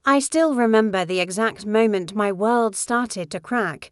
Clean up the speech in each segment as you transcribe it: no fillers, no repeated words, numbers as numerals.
I still remember the exact moment my world started to crack.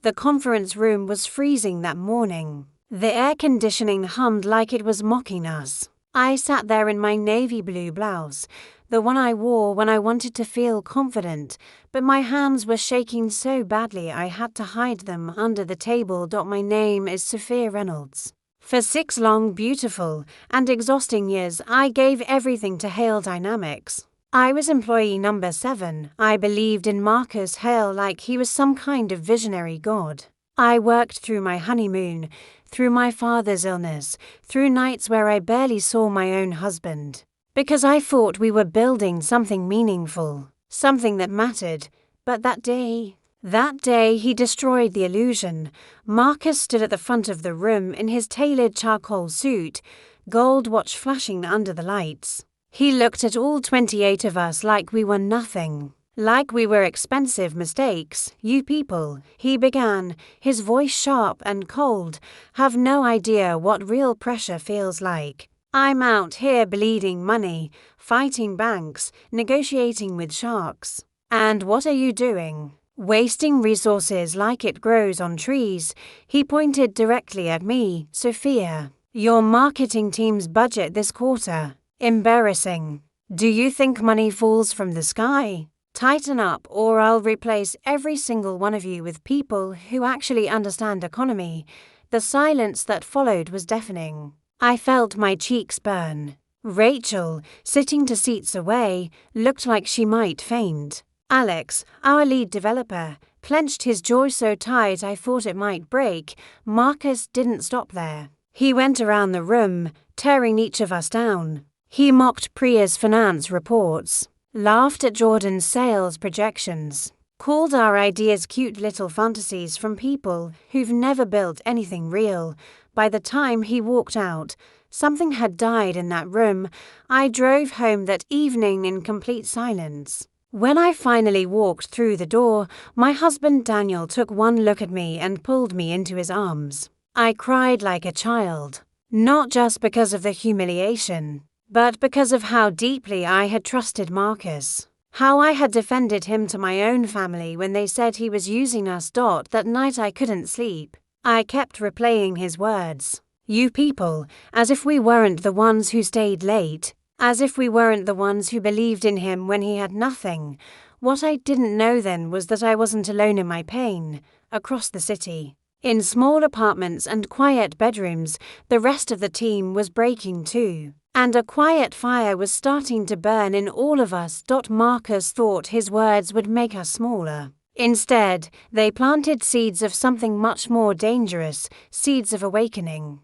The conference room was freezing that morning. The air conditioning hummed like it was mocking us. I sat there in my navy blue blouse, the one I wore when I wanted to feel confident, but my hands were shaking so badly I had to hide them under the table. My name is Sophia Reynolds. For 6 long, beautiful, and exhausting years, I gave everything to Hale Dynamics. I was employee number 7. I believed in Marcus Hale like he was some kind of visionary god. I worked through my honeymoon, through my father's illness, through nights where I barely saw my own husband. Because I thought we were building something meaningful, something that mattered. But that day he destroyed the illusion. Marcus stood at the front of the room in his tailored charcoal suit, gold watch flashing under the lights. He looked at all 28 of us like we were nothing, like we were expensive mistakes. "You people," he began, his voice sharp and cold, "have no idea what real pressure feels like. I'm out here bleeding money, fighting banks, negotiating with sharks. And what are you doing? Wasting resources like it grows on trees." He pointed directly at me. "Sophia, your marketing team's budget this quarter. Embarrassing. Do you think money falls from the sky? Tighten up or I'll replace every single one of you with people who actually understand economy." The silence that followed was deafening. I felt my cheeks burn. Rachel, sitting 2 seats away, looked like she might faint. Alex, our lead developer, clenched his jaw so tight I thought it might break. Marcus didn't stop there. He went around the room, tearing each of us down. He mocked Priya's finance reports, laughed at Jordan's sales projections, called our ideas cute little fantasies from people who've never built anything real. By the time he walked out, something had died in that room. I drove home that evening in complete silence. When I finally walked through the door, my husband Daniel took one look at me and pulled me into his arms. I cried like a child, not just because of the humiliation, but because of how deeply I had trusted Marcus, how I had defended him to my own family when they said he was using us. That night I couldn't sleep. I kept replaying his words. "You people," as if we weren't the ones who stayed late, as if we weren't the ones who believed in him when he had nothing. What I didn't know then was that I wasn't alone in my pain. Across the city, in small apartments and quiet bedrooms, the rest of the team was breaking too. And a quiet fire was starting to burn in all of us. Marcus thought his words would make us smaller. Instead, they planted seeds of something much more dangerous, seeds of awakening.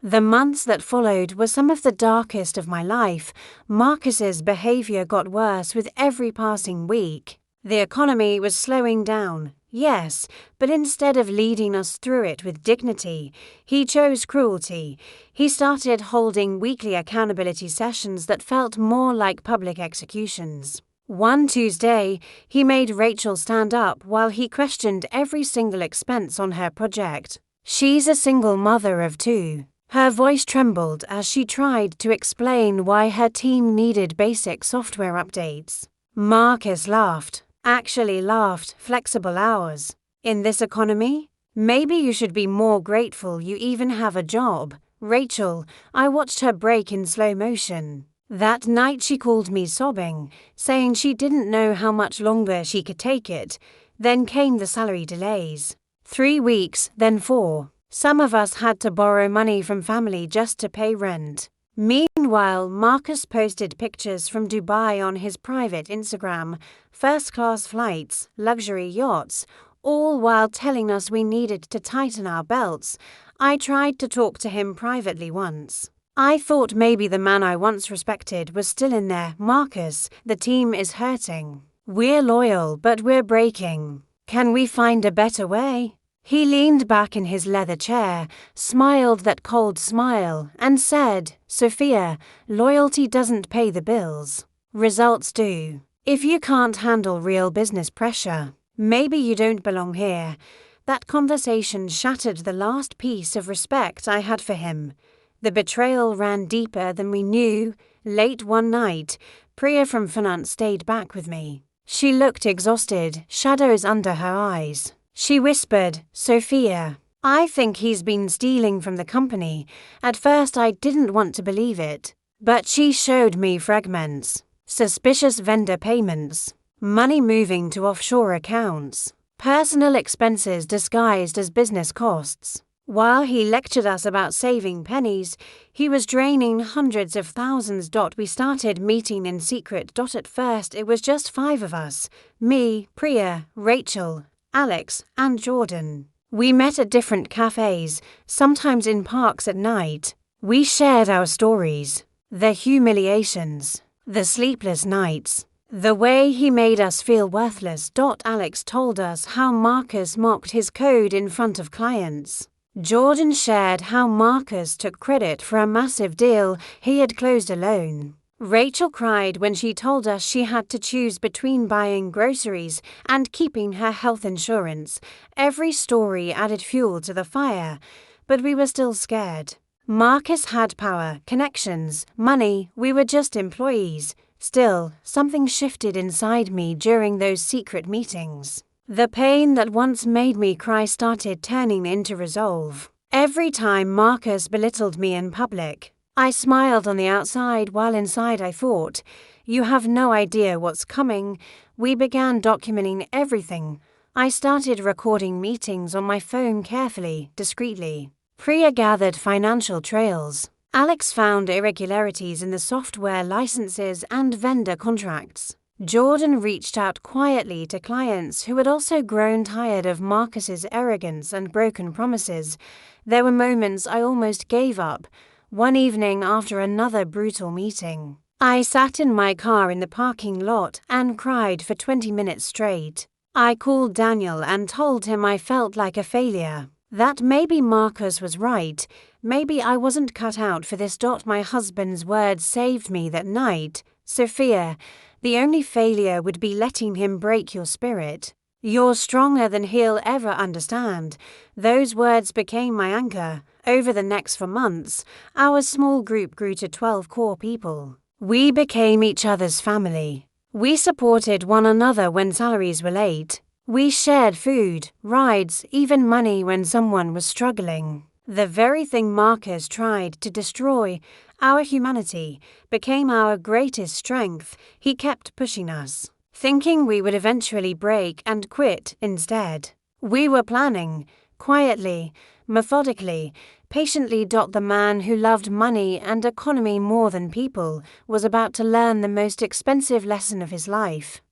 The months that followed were some of the darkest of my life. Marcus's behavior got worse with every passing week. The economy was slowing down, yes, but instead of leading us through it with dignity, he chose cruelty. He started holding weekly accountability sessions that felt more like public executions. One Tuesday, he made Rachel stand up while he questioned every single expense on her project. She's a single mother of 2. Her voice trembled as she tried to explain why her team needed basic software updates. Marcus laughed. Actually laughed. "Flexible hours. In this economy? Maybe you should be more grateful you even have a job." Rachel, I watched her break in slow motion. That night she called me sobbing, saying she didn't know how much longer she could take it. Then came the salary delays. 3 weeks, then 4. Some of us had to borrow money from family just to pay rent. Meanwhile, Marcus posted pictures from Dubai on his private Instagram, first-class flights, luxury yachts, all while telling us we needed to tighten our belts. I tried to talk to him privately once. I thought maybe the man I once respected was still in there. "Marcus, the team is hurting. We're loyal, but we're breaking. Can we find a better way?" He leaned back in his leather chair, smiled that cold smile, and said, "Sophia, loyalty doesn't pay the bills. Results do. If you can't handle real business pressure, maybe you don't belong here." That conversation shattered the last piece of respect I had for him. The betrayal ran deeper than we knew. Late one night, Priya from finance stayed back with me. She looked exhausted, shadows under her eyes. She whispered, "Sophia, I think he's been stealing from the company." At first I didn't want to believe it. But she showed me fragments, suspicious vendor payments, money moving to offshore accounts, personal expenses disguised as business costs. While he lectured us about saving pennies, he was draining hundreds of thousands. We started meeting in secret. At first it was just 5 of us, me, Priya, Rachel, Alex, and Jordan. We met at different cafes, sometimes in parks at night. We shared our stories, the humiliations, the sleepless nights, the way he made us feel worthless. Alex told us how Marcus mocked his code in front of clients. Jordan shared how Marcus took credit for a massive deal he had closed alone. Rachel cried when she told us she had to choose between buying groceries and keeping her health insurance. Every story added fuel to the fire, but we were still scared. Marcus had power, connections, money. We were just employees. Still, something shifted inside me during those secret meetings. The pain that once made me cry started turning into resolve. Every time Marcus belittled me in public, I smiled on the outside while inside I thought, "You have no idea what's coming." We began documenting everything. I started recording meetings on my phone carefully, discreetly. Priya gathered financial trails. Alex found irregularities in the software licenses and vendor contracts. Jordan reached out quietly to clients who had also grown tired of Marcus's arrogance and broken promises. There were moments I almost gave up. One evening after another brutal meeting, I sat in my car in the parking lot and cried for 20 minutes straight. I called Daniel and told him I felt like a failure. That maybe Marcus was right. Maybe I wasn't cut out for this. My husband's words saved me that night. "Sophia, the only failure would be letting him break your spirit. You're stronger than he'll ever understand." Those words became my anchor. Over the next 4 months, our small group grew to 12 core people. We became each other's family. We supported one another when salaries were late. We shared food, rides, even money when someone was struggling. The very thing Marcus tried to destroy, our humanity, became our greatest strength. He kept pushing us, thinking we would eventually break and quit instead. We were planning, quietly, methodically, patiently. The man who loved money and economy more than people was about to learn the most expensive lesson of his life.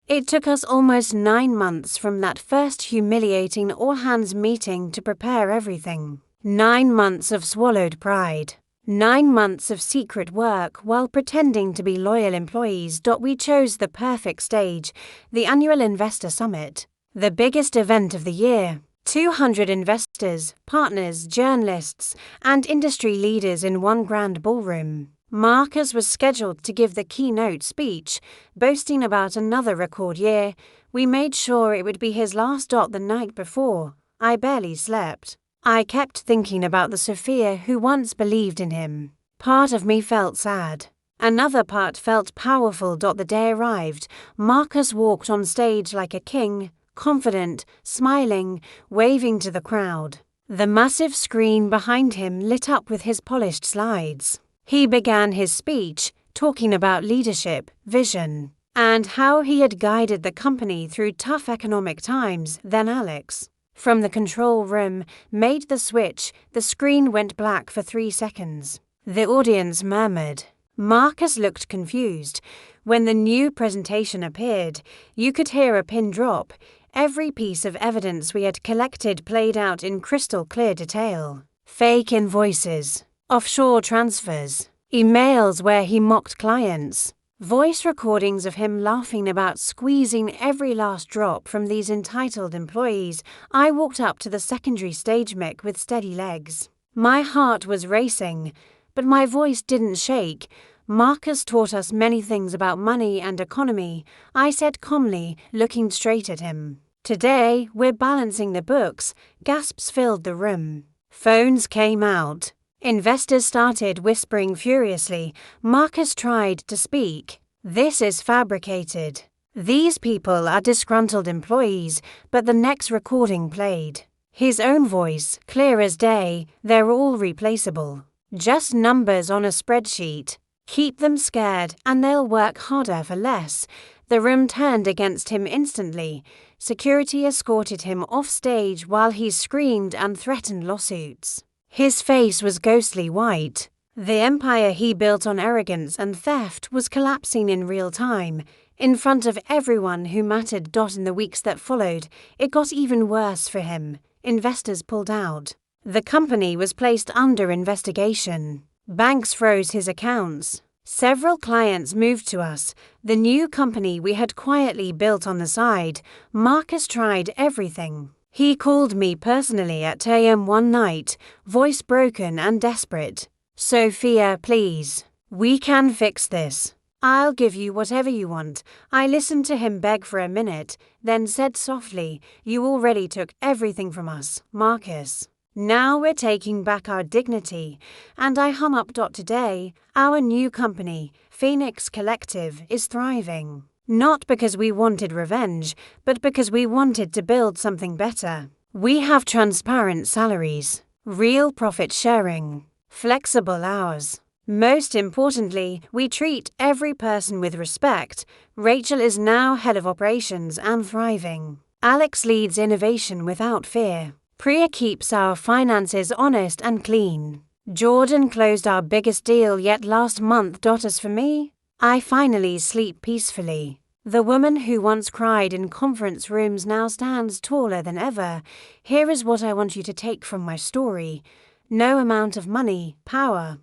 It took us almost 9 months from that first humiliating all-hands meeting to prepare everything. 9 months of swallowed pride. 9 months of secret work while pretending to be loyal employees. We chose the perfect stage, the annual investor summit, the biggest event of the year. 200 investors, partners, journalists, and industry leaders in one grand ballroom. Marcus was scheduled to give the keynote speech, boasting about another record year. We made sure it would be his last. The night before, I barely slept. I kept thinking about the Sophia who once believed in him. Part of me felt sad. Another part felt powerful. The day arrived. Marcus walked on stage like a king, confident, smiling, waving to the crowd. The massive screen behind him lit up with his polished slides. He began his speech, talking about leadership, vision, and how he had guided the company through tough economic times. Then Alex, from the control room, made the switch. The screen went black for 3 seconds. The audience murmured. Marcus looked confused. When the new presentation appeared, you could hear a pin drop. Every piece of evidence we had collected played out in crystal clear detail. Fake invoices, offshore transfers, emails where he mocked clients, voice recordings of him laughing about squeezing every last drop from these entitled employees. I walked up to the secondary stage mic with steady legs. My heart was racing, but my voice didn't shake. Marcus taught us many things about money and economy, I said calmly, looking straight at him. Today, we're balancing the books. Gasps filled the room. Phones came out. Investors started whispering furiously. Marcus tried to speak. This is fabricated. These people are disgruntled employees, but the next recording played. His own voice, clear as day, they're all replaceable. Just numbers on a spreadsheet. Keep them scared and they'll work harder for less. The room turned against him instantly. Security escorted him off stage while he screamed and threatened lawsuits. His face was ghostly white. The empire he built on arrogance and theft was collapsing in real time. In front of everyone who mattered. In the weeks that followed, it got even worse for him. Investors pulled out. The company was placed under investigation. Banks froze his accounts. Several clients moved to us, the new company we had quietly built on the side. Marcus tried everything. He called me personally at 2 a.m. one night, voice broken and desperate. "Sophia, please. We can fix this. I'll give you whatever you want." I listened to him beg for a minute, then said softly, "You already took everything from us, Marcus. Now we're taking back our dignity." And I hung up. Today, our new company, Phoenix Collective, is thriving. Not because we wanted revenge, but because we wanted to build something better. We have transparent salaries, real profit sharing, flexible hours. Most importantly, we treat every person with respect. Rachel is now head of operations and thriving. Alex leads innovation without fear. Priya keeps our finances honest and clean. Jordan closed our biggest deal yet last month. As for me, I finally sleep peacefully. The woman who once cried in conference rooms now stands taller than ever. Here is what I want you to take from my story. No amount of money, power,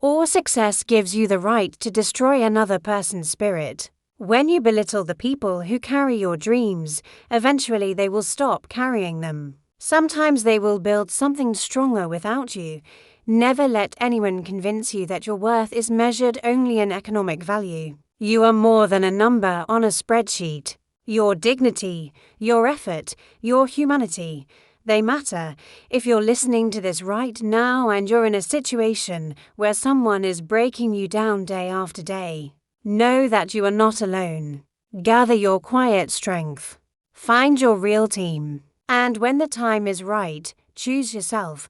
or success gives you the right to destroy another person's spirit. When you belittle the people who carry your dreams, eventually they will stop carrying them. Sometimes they will build something stronger without you. Never let anyone convince you that your worth is measured only in economic value. You are more than a number on a spreadsheet. Your dignity, your effort, your humanity, they matter. If you're listening to this right now and you're in a situation where someone is breaking you down day after day, know that you are not alone. Gather your quiet strength. Find your real team. And when the time is right, choose yourself.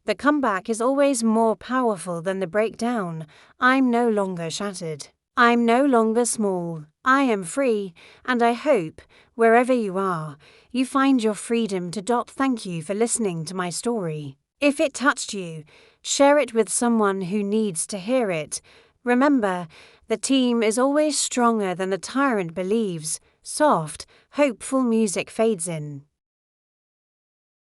The comeback is always more powerful than the breakdown. I'm no longer shattered. I'm no longer small. I am free, and I hope, wherever you are, you find your freedom to. Thank you for listening to my story. If it touched you, share it with someone who needs to hear it. Remember, the team is always stronger than the tyrant believes. Soft, hopeful music fades in.